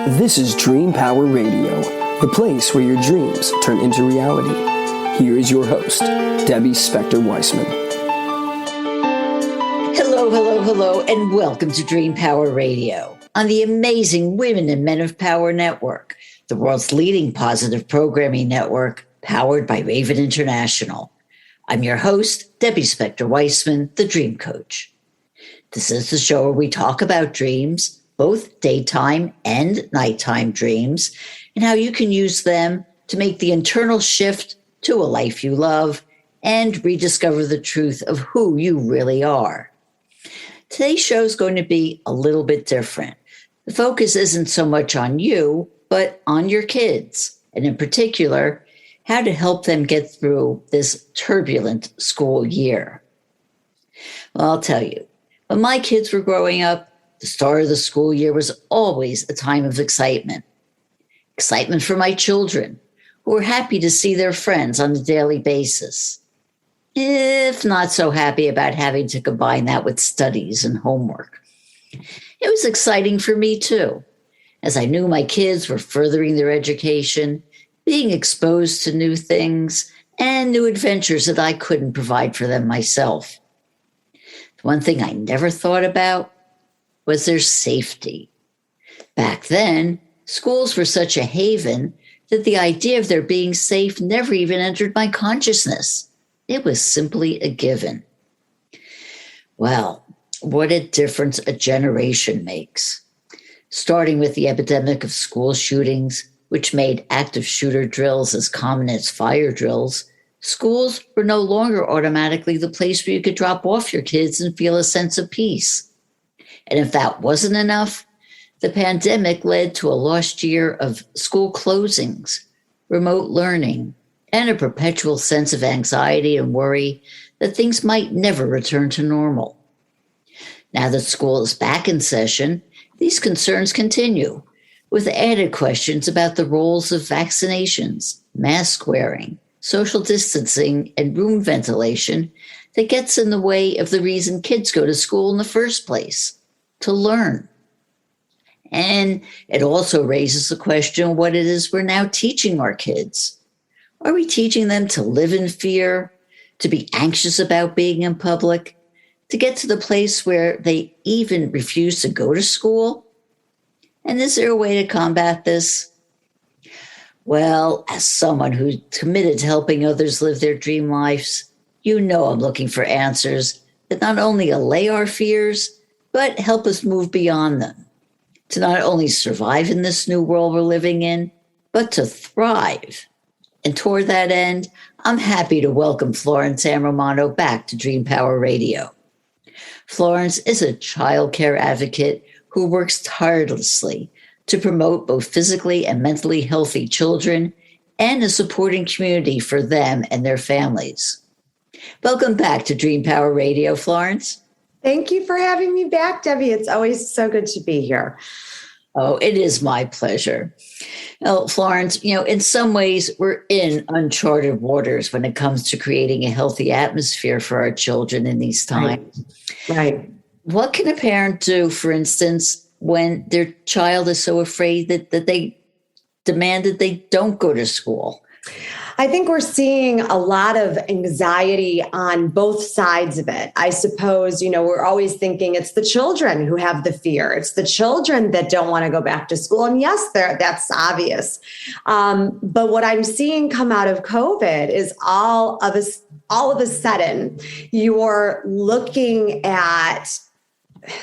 This is Dream Power Radio, the place where your dreams turn into reality. Here is your host, Debbie Spector-Weissman. Hello, and welcome to Dream Power Radio on the amazing Women and Men of Power Network, the world's leading positive programming network powered by Raven International. I'm your host, Debbie Spector-Weissman, the Dream Coach. This is the show where we talk about dreams, both daytime and nighttime dreams, and how you can use them to make the internal shift to a life you love and rediscover the truth of who you really are. Today's show is going to be a little bit different. The focus isn't so much on you, but on your kids, and in particular, how to help them get through this turbulent school year. Well, I'll tell you, when my kids were growing up, the start of the school year was always a time of excitement. Excitement for my children, who were happy to see their friends on a daily basis, if not so happy about having to combine that with studies and homework. It was exciting for me too, as I knew my kids were furthering their education, being exposed to new things and new adventures that I couldn't provide for them myself. The one thing I never thought about was their safety. Back then, schools were such a haven that the idea of their being safe never even entered my consciousness. It was simply a given. Well, what a difference a generation makes. Starting with the epidemic of school shootings, which made active shooter drills as common as fire drills, schools were no longer automatically the place where you could drop off your kids and feel a sense of peace. And if that wasn't enough, the pandemic led to a lost year of school closings, remote learning, and a perpetual sense of anxiety and worry that things might never return to normal. Now that school is back in session, these concerns continue, with added questions about the roles of vaccinations, mask wearing, social distancing, and room ventilation that gets in the way of the reason kids go to school in the first place, to learn. And it also raises the question of what it is we're now teaching our kids. Are we teaching them to live in fear, to be anxious about being in public, to get to the place where they even refuse to go to school? And is there a way to combat this? Well, as someone who's committed to helping others live their dream lives, you know I'm looking for answers that not only allay our fears, but help us move beyond them, to not only survive in this new world we're living in, but to thrive. And toward that end, I'm happy to welcome Florence Ann Romano back to Dream Power Radio. Florence is a child care advocate who works tirelessly to promote both physically and mentally healthy children and a supporting community for them and their families. Welcome back to Dream Power Radio, Florence. Thank you for having me back, Debbie. It's always so good to be here. Oh, it is my pleasure. Well, Florence, in some ways, we're in uncharted waters when it comes to creating a healthy atmosphere for our children in these times. Right. What can a parent do, for instance, when their child is so afraid that they demand that they don't go to school? I think we're seeing a lot of anxiety on both sides of it. I suppose, we're always thinking it's the children who have the fear. It's the children that don't want to go back to school. And yes, that's obvious. But what I'm seeing come out of COVID is all of a sudden, you're looking at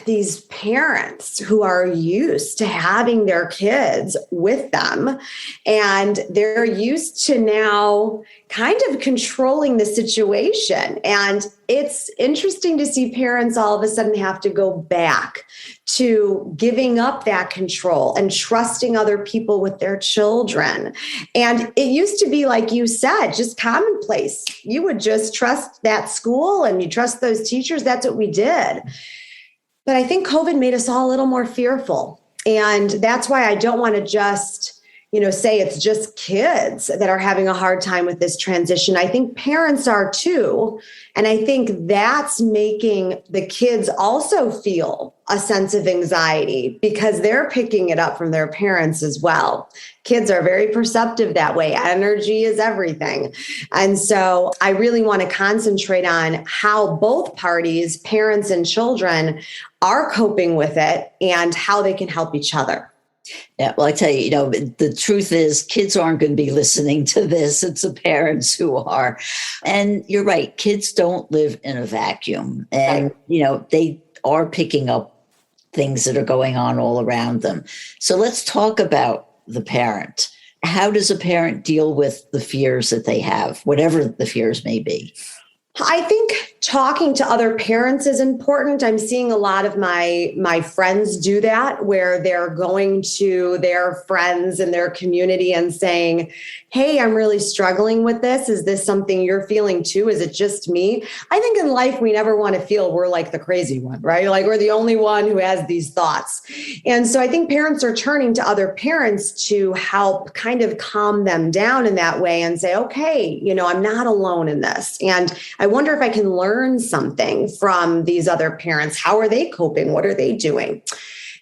these parents who are used to having their kids with them, and they're used to now kind of controlling the situation. And it's interesting to see parents all of a sudden have to go back to giving up that control and trusting other people with their children. And it used to be, like you said, just commonplace. You would just trust that school and you trust those teachers. That's what we did. But I think COVID made us all a little more fearful. And that's why I don't want to just say it's just kids that are having a hard time with this transition. I think parents are too. And I think that's making the kids also feel a sense of anxiety because they're picking it up from their parents as well. Kids are very perceptive that way. Energy is everything. And so I really want to concentrate on how both parties, parents and children, are coping with it and how they can help each other. Yeah, well, I tell you, the truth is kids aren't going to be listening to this. It's the parents who are. And you're right. Kids don't live in a vacuum. And, they are picking up things that are going on all around them. So let's talk about the parent. How does a parent deal with the fears that they have, whatever the fears may be? I think talking to other parents is important. I'm seeing a lot of my friends do that, where they're going to their friends in their community and saying, hey, I'm really struggling with this. Is this something you're feeling too? Is it just me? I think in life, we never want to feel we're like the crazy one, right? Like we're the only one who has these thoughts. And so I think parents are turning to other parents to help kind of calm them down in that way and say, okay, I'm not alone in this. And I wonder if I can learn something from these other parents. How are they coping? What are they doing?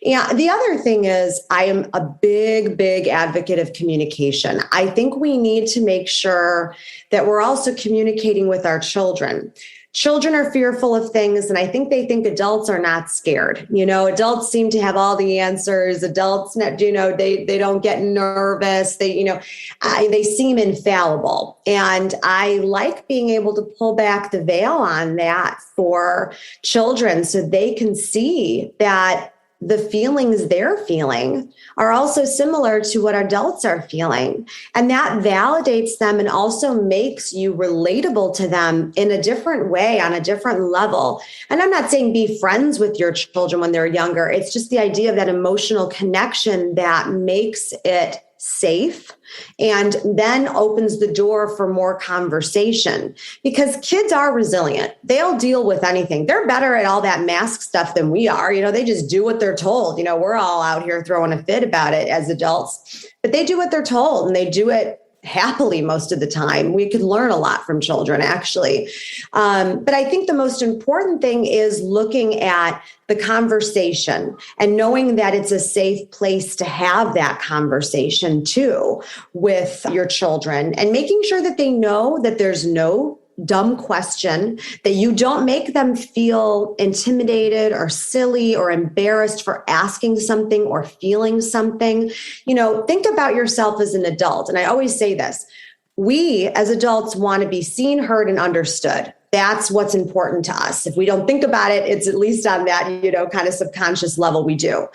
Yeah. The other thing is I am a big, big advocate of communication. I think we need to make sure that we're also communicating with our children. Children are fearful of things, and I think they think adults are not scared. Adults seem to have all the answers. Adults, they don't get nervous. They seem infallible. And I like being able to pull back the veil on that for children so they can see that the feelings they're feeling are also similar to what adults are feeling. And that validates them and also makes you relatable to them in a different way, on a different level. And I'm not saying be friends with your children when they're younger. It's just the idea of that emotional connection that makes it safe and then opens the door for more conversation, because kids are resilient. They'll deal with anything. They're better at all that mask stuff than we are. They just do what they're told. We're all out here throwing a fit about it as adults, but they do what they're told and they do it happily most of the time. We could learn a lot from children, actually. But I think the most important thing is looking at the conversation and knowing that it's a safe place to have that conversation too with your children, and making sure that they know that there's no dumb question, that you don't make them feel intimidated or silly or embarrassed for asking something or feeling something. Think about yourself as an adult. And I always say this, we as adults want to be seen, heard, and understood. That's what's important to us. If we don't think about it, it's at least on that, kind of subconscious level we do.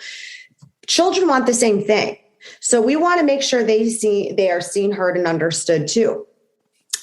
Children want the same thing. So we want to make sure they are seen, heard, and understood too.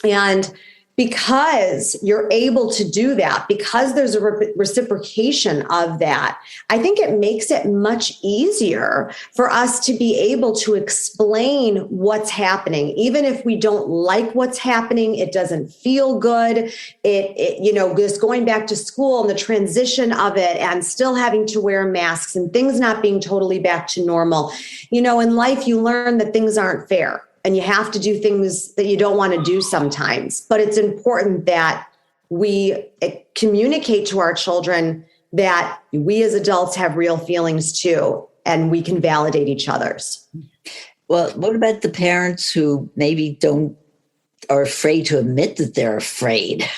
And because you're able to do that, because there's a reciprocation of that, I think it makes it much easier for us to be able to explain what's happening. Even if we don't like what's happening, it doesn't feel good. Just going back to school and the transition of it and still having to wear masks and things not being totally back to normal. In life, you learn that things aren't fair. And you have to do things that you don't want to do sometimes. But it's important that we communicate to our children that we as adults have real feelings too, and we can validate each other's. Well, what about the parents who maybe are afraid to admit that they're afraid?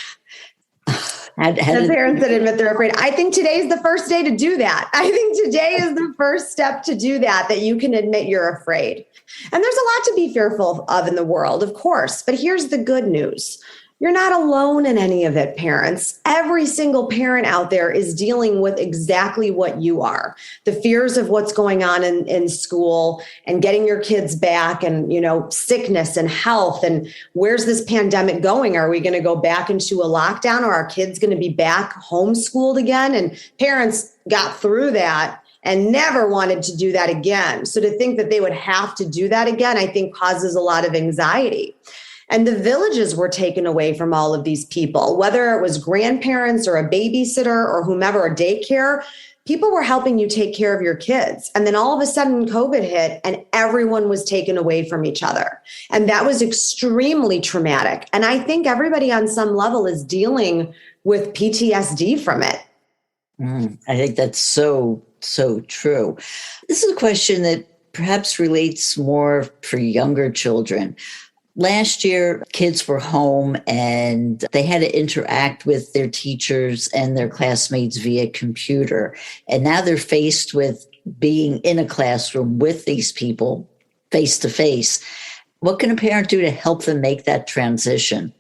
The parents that admit they're afraid. I think today is the first day to do that. I think today is the first step to do that you can admit you're afraid. And there's a lot to be fearful of in the world, of course. But here's the good news. You're not alone in any of it, parents. Every single parent out there is dealing with exactly what you are. The fears of what's going on in school and getting your kids back and, sickness and health. And where's this pandemic going? Are we going to go back into a lockdown, or are our kids going to be back homeschooled again? And parents got through that and never wanted to do that again. So to think that they would have to do that again, I think causes a lot of anxiety. And the villages were taken away from all of these people, whether it was grandparents or a babysitter or whomever, a daycare. People were helping you take care of your kids. And then all of a sudden COVID hit and everyone was taken away from each other. And that was extremely traumatic. And I think everybody on some level is dealing with PTSD from it. I think that's so true. This is a question that perhaps relates more for younger children. Last year, kids were home and they had to interact with their teachers and their classmates via computer. And now they're faced with being in a classroom with these people face to face. What can a parent do to help them make that transition?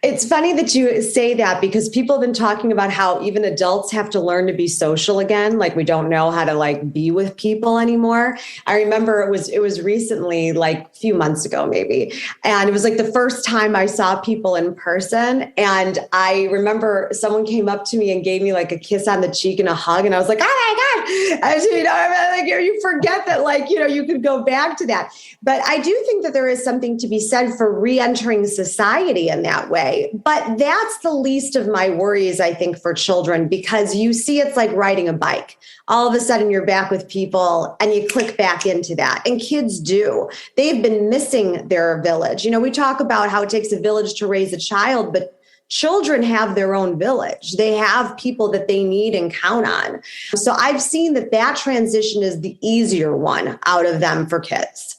It's funny that you say that because people have been talking about how even adults have to learn to be social again. Like we don't know how to be with people anymore. I remember it was recently, like a few months ago, maybe. And it was like the first time I saw people in person. And I remember someone came up to me and gave me like a kiss on the cheek and a hug. And I was like, oh my God. You forget that you could go back to that. But I do think that there is something to be said for re-entering society in that way. But that's the least of my worries, I think, for children, because you see it's like riding a bike. All of a sudden you're back with people and you click back into that. And kids do. They've been missing their village. We talk about how it takes a village to raise a child, but children have their own village. They have people that they need and count on. So I've seen that transition is the easier one out of them for kids.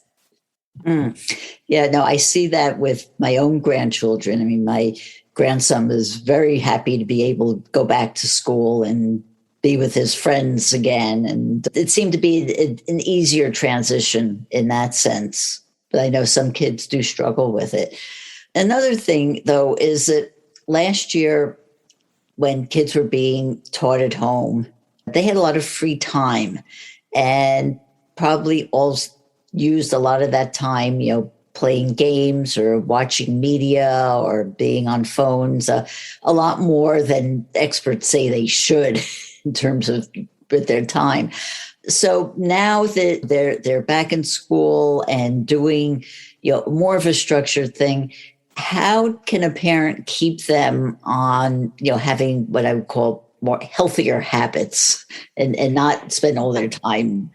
Yeah, no, I see that with my own grandchildren. I mean, my grandson was very happy to be able to go back to school and be with his friends again. And it seemed to be an easier transition in that sense. But I know some kids do struggle with it. Another thing, though, is that last year when kids were being taught at home, they had a lot of free time and probably all used a lot of that time, playing games or watching media or being on phones, a lot more than experts say they should in terms of with their time. So now that they're back in school and doing, more of a structured thing, how can a parent keep them on, having what I would call more healthier habits and not spend all their time,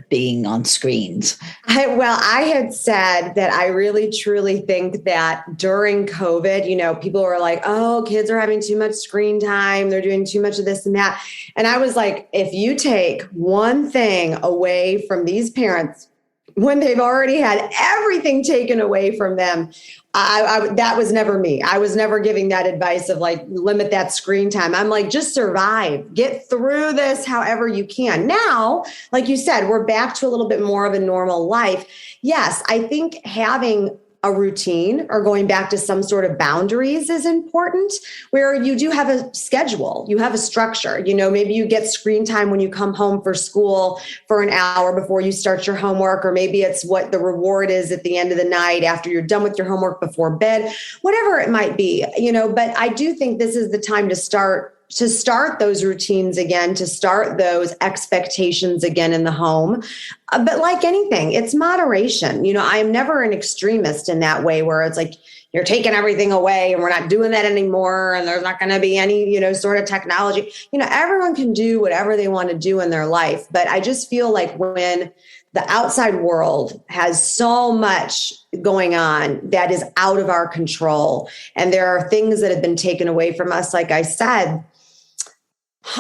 being on screens? I had said that I really, truly think that during COVID, people were like, oh, kids are having too much screen time. They're doing too much of this and that. And I was like, if you take one thing away from these parents when they've already had everything taken away from them, that was never me. I was never giving that advice of limit that screen time. I'm like, just survive, get through this however you can. Now, like you said, we're back to a little bit more of a normal life. Yes, I think having a routine or going back to some sort of boundaries is important, where you do have a schedule, you have a structure. Maybe you get screen time when you come home for school for an hour before you start your homework, or maybe it's what the reward is at the end of the night after you're done with your homework before bed, whatever it might be, but I do think this is the time to start those routines again, to start those expectations again in the home. But like anything, it's moderation. I am never an extremist in that way where it's like, you're taking everything away and we're not doing that anymore. And there's not going to be any, sort of technology. Everyone can do whatever they want to do in their life. But I just feel like when the outside world has so much going on that is out of our control, and there are things that have been taken away from us, like I said,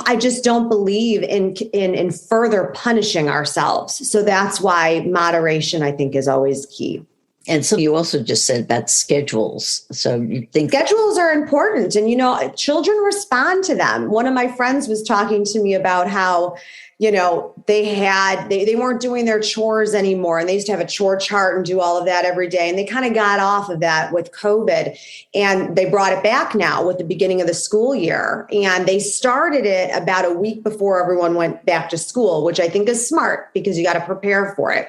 I just don't believe in further punishing ourselves. So that's why moderation, I think, is always key. And so you also just said about schedules. So you think schedules are important, and, children respond to them. One of my friends was talking to me about how, they weren't doing their chores anymore, and they used to have a chore chart and do all of that every day. And they kind of got off of that with COVID, and they brought it back now with the beginning of the school year. And they started it about a week before everyone went back to school, which I think is smart because you got to prepare for it.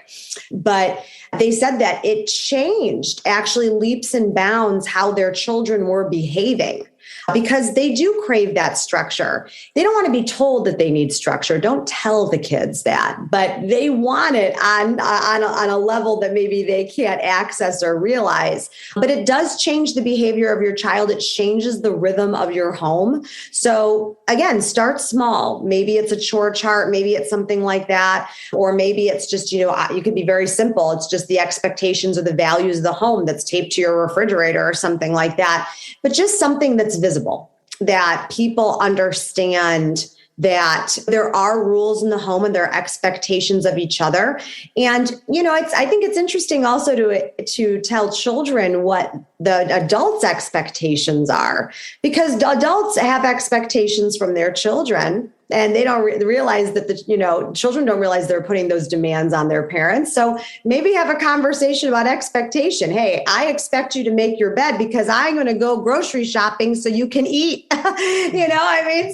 But they said that it changed actually leaps and bounds how their children were behaving. because they do crave that structure. They don't want to be told that they need structure. Don't tell the kids that, but they want it on a level that maybe they can't access or realize. But it does change the behavior of your child. It changes the rhythm of your home. So again, start small. Maybe it's a chore chart. Maybe it's something like that. Or maybe it's just, you could be very simple. It's just the expectations or the values of the home that's taped to your refrigerator or something like that. But just something that's visible, that people understand that there are rules in the home and there are expectations of each other. And, I think it's interesting also to tell children what the adults' expectations are, because adults have expectations from their children. And they don't realize that children don't realize they're putting those demands on their parents. So maybe have a conversation about expectation. Hey, I expect you to make your bed because I'm going to go grocery shopping so you can eat. So I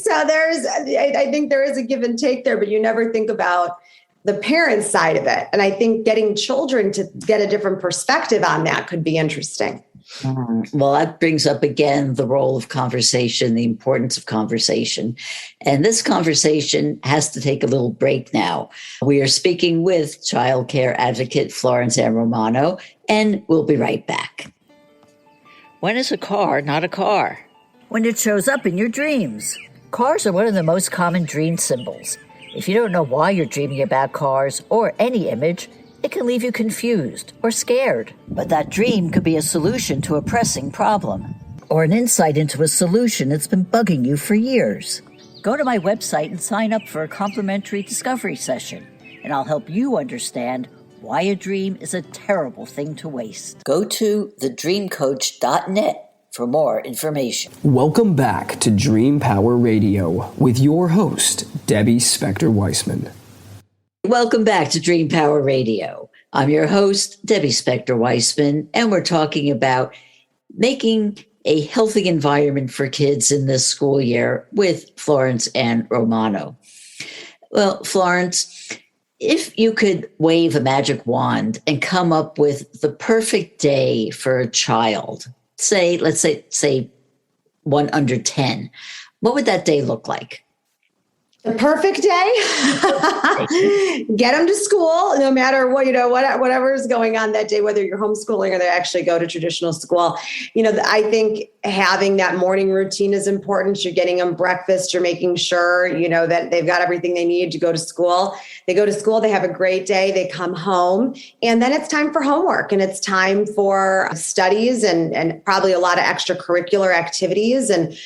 think there is a give and take there, but you never think about the parent side of it. And I think getting children to get a different perspective on that could be interesting. Well, that brings up again the role of conversation, the importance of conversation. And this conversation has to take a little break now. We are speaking with child care advocate Florence Ann Romano, and we'll be right back. When is a car not a car? When it shows up in your dreams. Cars are one of the most common dream symbols. If you don't know why you're dreaming about cars or any image, it can leave you confused or scared. But that dream could be a solution to a pressing problem, or an insight into a solution that's been bugging you for years. Go to my website and sign up for a complimentary discovery session, and I'll help you understand why a dream is a terrible thing to waste. Go to thedreamcoach.net for more information. Welcome back to Dream Power Radio with your host, Debbie Spector-Weissman. Welcome back to Dream Power Radio. I'm your host, Debbie Spector-Weissman, and we're talking about making a healthy environment for kids in this school year with Florence Ann Romano. Well, Florence, if you could wave a magic wand and come up with the perfect day for a child, let's say one under 10, what would that day look like? The perfect day. Get them to school, no matter what, whatever is going on that day, whether you're homeschooling or they actually go to traditional school. I think having that morning routine is important. You're getting them breakfast. You're making sure, that they've got everything they need to go to school. They go to school, they have a great day, they come home, and then it's time for homework and it's time for studies and probably a lot of extracurricular activities. And,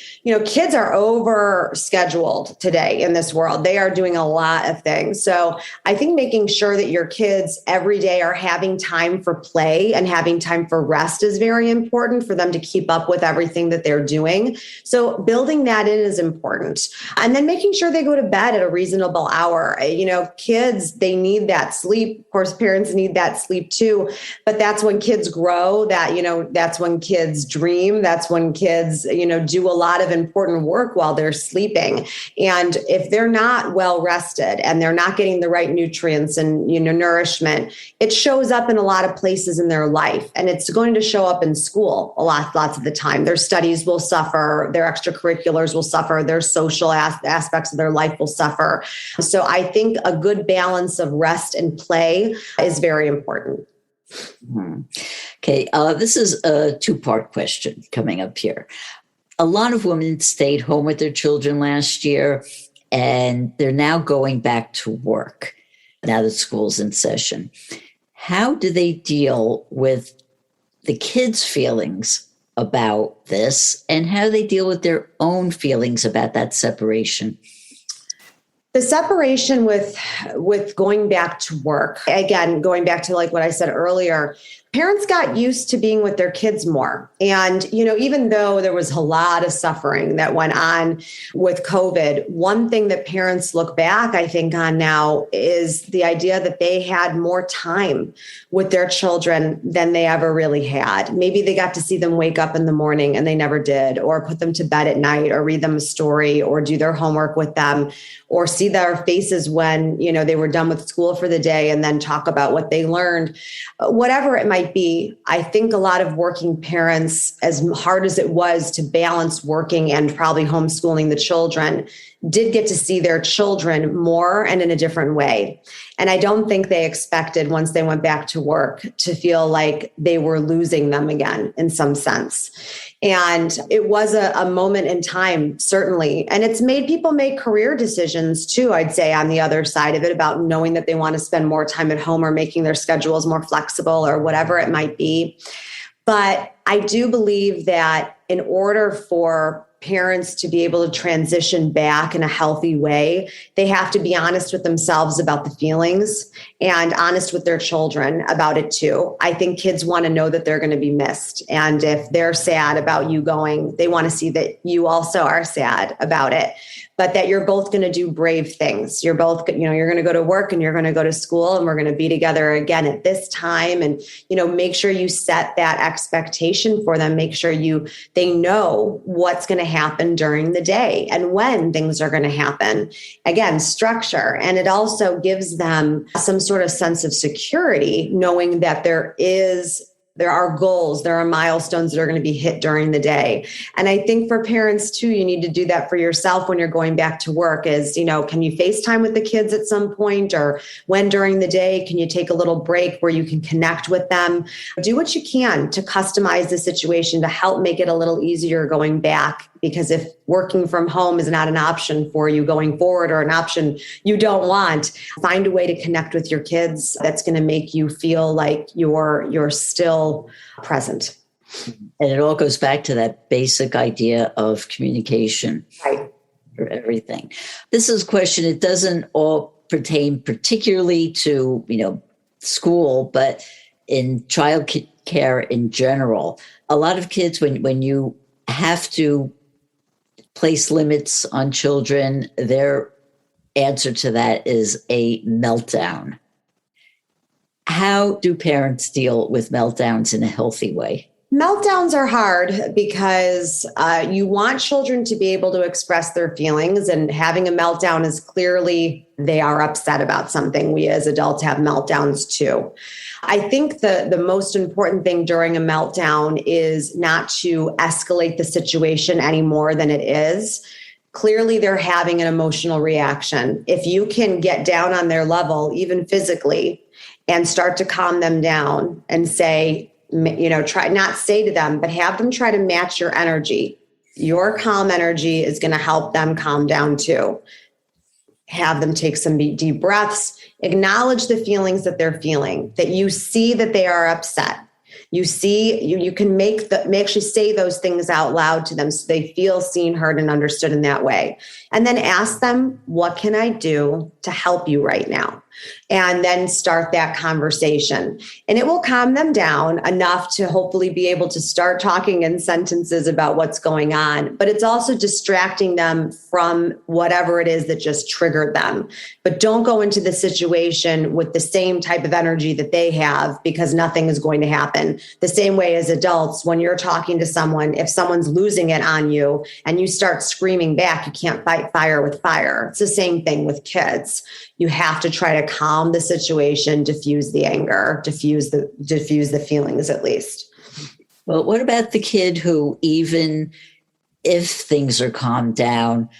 kids are over scheduled today in this world. They are doing a lot of things. So I think making sure that your kids every day are having time for play and having time for rest is very important for them to keep up with everything that they're doing. So building that in is important. And then making sure they go to bed at a reasonable hour. Kids, they need that sleep. Of course, parents need that sleep too. But that's when kids grow, that's when kids dream. That's when kids, do a lot of important work while they're sleeping. And if they're not well rested and they're not getting the right nutrients and, nourishment, it shows up in a lot of places in their life. And it's going to show up in school lots of the time. Their studies will suffer, their extracurriculars will suffer, their social aspects of their life will suffer. So I think a good balance of rest and play is very important. Mm-hmm. Okay, this is a two-part question coming up here. A lot of women stayed home with their children last year, and they're now going back to work now that school's in session. How do they deal with the kids' feelings about this, and how do they deal with their own feelings about that separation? The separation with going back to work, again, going back to like what I said earlier, parents got used to being with their kids more. And, even though there was a lot of suffering that went on with COVID, one thing that parents look back, I think, on now is the idea that they had more time with their children than they ever really had. Maybe they got to see them wake up in the morning and they never did, or put them to bed at night, or read them a story, or do their homework with them, or see their faces when, they were done with school for the day and then talk about what they learned. Whatever it might be, I think a lot of working parents, as hard as it was to balance working and probably homeschooling the children, did get to see their children more and in a different way. And I don't think they expected, once they went back to work, to feel like they were losing them again in some sense. And it was a moment in time, certainly. And it's made people make career decisions too, I'd say, on the other side of it, about knowing that they want to spend more time at home or making their schedules more flexible or whatever it might be. But I do believe that in order for parents to be able to transition back in a healthy way, they have to be honest with themselves about the feelings and honest with their children about it too. I think kids want to know that they're going to be missed. And if they're sad about you going, they want to see that you also are sad about it, but that you're both going to do brave things. You're both, you're going to go to work and you're going to go to school and we're going to be together again at this time. And, make sure you set that expectation for them. Make sure they know what's going to happen during the day and when things are going to happen. Again, structure. And it also gives them some sort of sense of security, knowing that there are goals, there are milestones that are going to be hit during the day. And I think for parents too, you need to do that for yourself when you're going back to work is, can you FaceTime with the kids at some point, or when during the day, can you take a little break where you can connect with them? Do what you can to customize the situation to help make it a little easier going back. Because if working from home is not an option for you going forward, or an option you don't want, find a way to connect with your kids that's going to make you feel like you're still present. And it all goes back to that basic idea of communication, right, for everything. This is a question, it doesn't all pertain particularly to, school, but in child care in general. A lot of kids, when you have to place limits on children, their answer to that is a meltdown. How do parents deal with meltdowns in a healthy way? Meltdowns are hard because you want children to be able to express their feelings, and having a meltdown is clearly they are upset about something. We as adults have meltdowns too. I think the most important thing during a meltdown is not to escalate the situation any more than it is. Clearly, they're having an emotional reaction. If you can get down on their level, even physically, and start to calm them down and say, try not say to them, but have them try to match your energy. Your calm energy is going to help them calm down too. Have them take some deep breaths, acknowledge the feelings that they're feeling, that you see that they are upset. You see, you can actually say those things out loud to them so they feel seen, heard, and understood in that way. And then ask them, what can I do to help you right now? And then start that conversation. And it will calm them down enough to hopefully be able to start talking in sentences about what's going on. But it's also distracting them from whatever it is that just triggered them. But don't go into the situation with the same type of energy that they have, because nothing is going to happen. The same way as adults, when you're talking to someone, if someone's losing it on you and you start screaming back, you can't fight fire with fire. It's the same thing with kids. You have to try to calm the situation, diffuse the anger, diffuse the feelings at least. Well, what about the kid who, even if things are calmed down,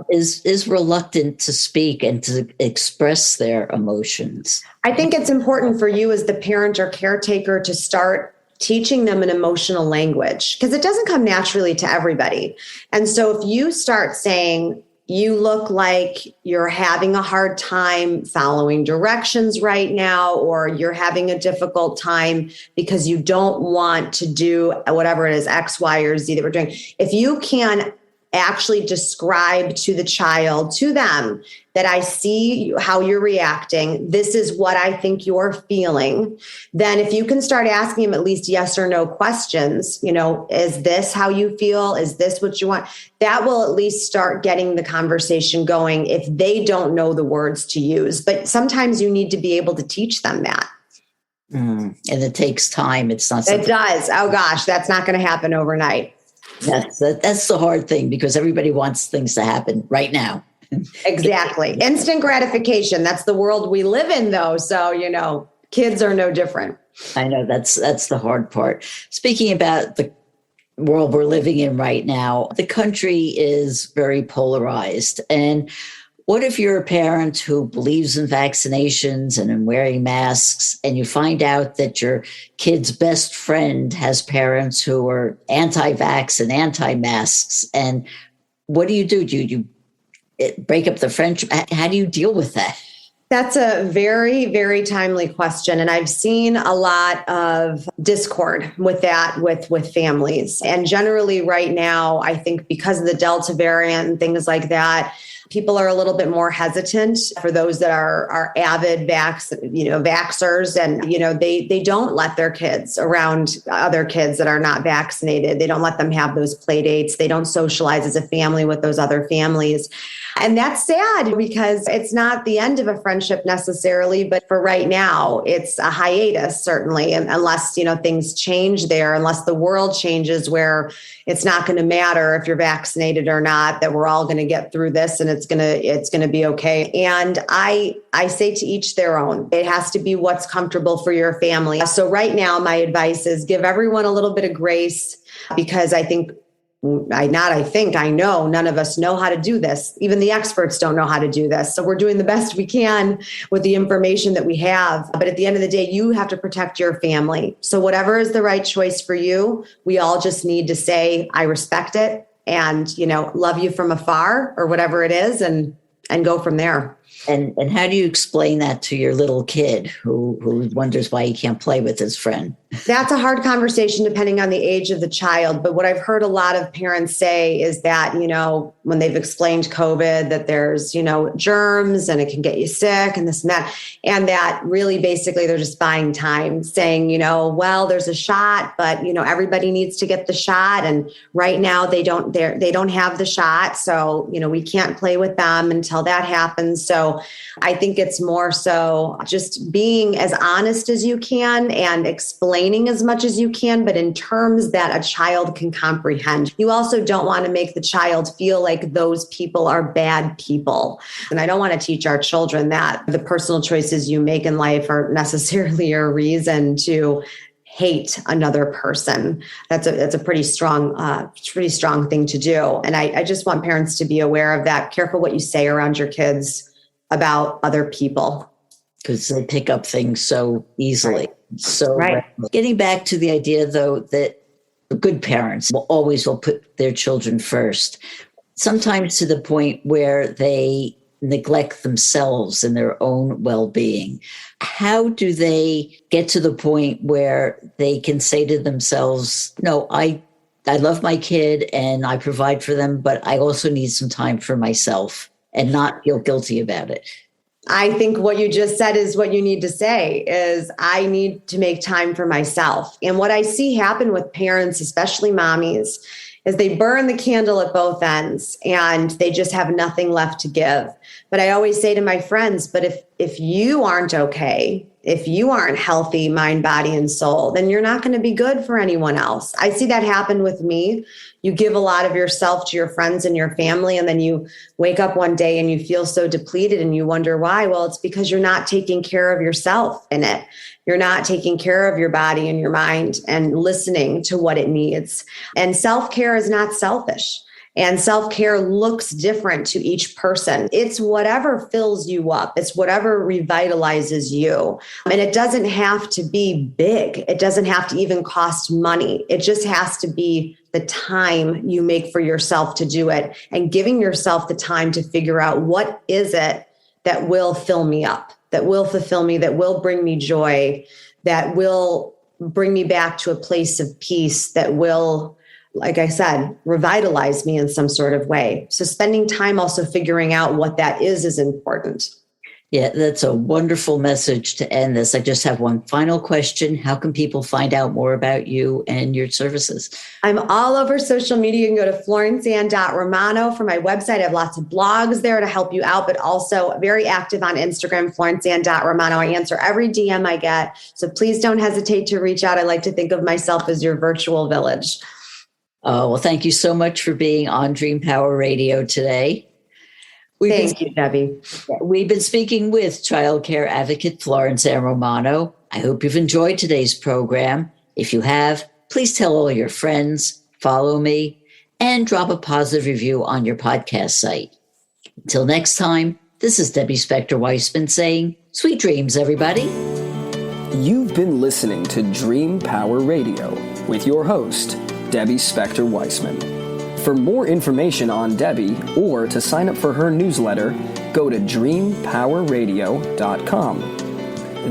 is reluctant to speak and to express their emotions? I think it's important for you as the parent or caretaker to start teaching them an emotional language, because it doesn't come naturally to everybody. And so if you start saying, you look like you're having a hard time following directions right now, or you're having a difficult time because you don't want to do whatever it is, X, Y, or Z that we're doing. If you can actually describe to the child, to them, that I see how you're reacting, this is what I think you're feeling, then if you can start asking him at least yes or no questions, is this how you feel? Is this what you want? That will at least start getting the conversation going if they don't know the words to use. But sometimes you need to be able to teach them that. And it takes time. It's not something. It does. Oh gosh, that's not going to happen overnight. That's the hard thing, because everybody wants things to happen right now. Exactly. Instant gratification. That's the world we live in, though. So, kids are no different. I know that's the hard part. Speaking about the world we're living in right now, the country is very polarized. And what if you're a parent who believes in vaccinations and in wearing masks, and you find out that your kid's best friend has parents who are anti-vax and anti-masks? And what do? Do you break up the friendship? How do you deal with that? That's a very, very timely question. And I've seen a lot of discord with that with families. And generally right now, I think because of the Delta variant and things like that, people are a little bit more hesitant for those that are avid vaxxers. And, they don't let their kids around other kids that are not vaccinated. They don't let them have those play dates. They don't socialize as a family with those other families. And that's sad because it's not the end of a friendship necessarily, but for right now, it's a hiatus, certainly, unless, things change there, unless the world changes where it's not going to matter if you're vaccinated or not, that we're all going to get through this and it's going to be okay. And I say to each their own. It has to be what's comfortable for your family. So right now, my advice is give everyone a little bit of grace, because I know none of us know how to do this. Even the experts don't know how to do this. So we're doing the best we can with the information that we have. But at the end of the day, you have to protect your family. So whatever is the right choice for you, we all just need to say, I respect it and, love you from afar or whatever it is and go from there. And how do you explain that to your little kid who wonders why he can't play with his friend? That's a hard conversation depending on the age of the child. But what I've heard a lot of parents say is that, when they've explained COVID, that there's, germs and it can get you sick and this and that. And that really basically they're just buying time saying, well, there's a shot, but, everybody needs to get the shot. And right now they don't have the shot. So, we can't play with them until that happens. So I think it's more so just being as honest as you can and explaining as much as you can, but in terms that a child can comprehend. You also don't want to make the child feel like those people are bad people. And I don't want to teach our children that the personal choices you make in life are necessarily a reason to hate another person. That's a pretty strong thing to do. And I just want parents to be aware of that. Careful what you say around your kids about other people, because they pick up things so easily. Right. So right. Getting back to the idea, though, that good parents will put their children first, sometimes to the point where they neglect themselves and their own well-being. How do they get to the point where they can say to themselves, no, I love my kid and I provide for them, but I also need some time for myself, and not feel guilty about it? I think what you just said is what you need to say is I need to make time for myself. And what I see happen with parents, especially mommies, is they burn the candle at both ends and they just have nothing left to give. But I always say to my friends, but if you aren't okay, if you aren't healthy, mind, body, and soul, then you're not going to be good for anyone else. I see that happen with me. You give a lot of yourself to your friends and your family, and then you wake up one day and you feel so depleted and you wonder why. Well, it's because you're not taking care of yourself in it. You're not taking care of your body and your mind and listening to what it needs. And self-care is not selfish. And self-care looks different to each person. It's whatever fills you up. It's whatever revitalizes you. And it doesn't have to be big. It doesn't have to even cost money. It just has to be the time you make for yourself to do it, and giving yourself the time to figure out what is it that will fill me up, that will fulfill me, that will bring me joy, that will bring me back to a place of peace, that will, like I said, revitalize me in some sort of way. So spending time also figuring out what that is important. Yeah, that's a wonderful message to end this. I just have one final question. How can people find out more about you and your services? I'm all over social media. You can go to florenceann.romano for my website. I have lots of blogs there to help you out, but also very active on Instagram, florenceann.romano. I answer every DM I get. So please don't hesitate to reach out. I like to think of myself as your virtual village. Oh, well, thank you so much for being on Dream Power Radio today. Thank you, Debbie. We've been speaking with child care advocate Florence Ann Romano. I hope you've enjoyed today's program. If you have, please tell all your friends, follow me, and drop a positive review on your podcast site. Until next time, this is Debbie Spector-Weissman saying, sweet dreams, everybody. You've been listening to Dream Power Radio with your host, Debbie Spector-Weissman. For more information on Debbie or to sign up for her newsletter, go to dreampowerradio.com.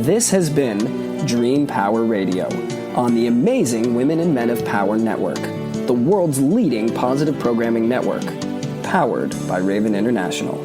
This has been Dream Power Radio on the amazing Women and Men of Power Network, the world's leading positive programming network, powered by Raven International.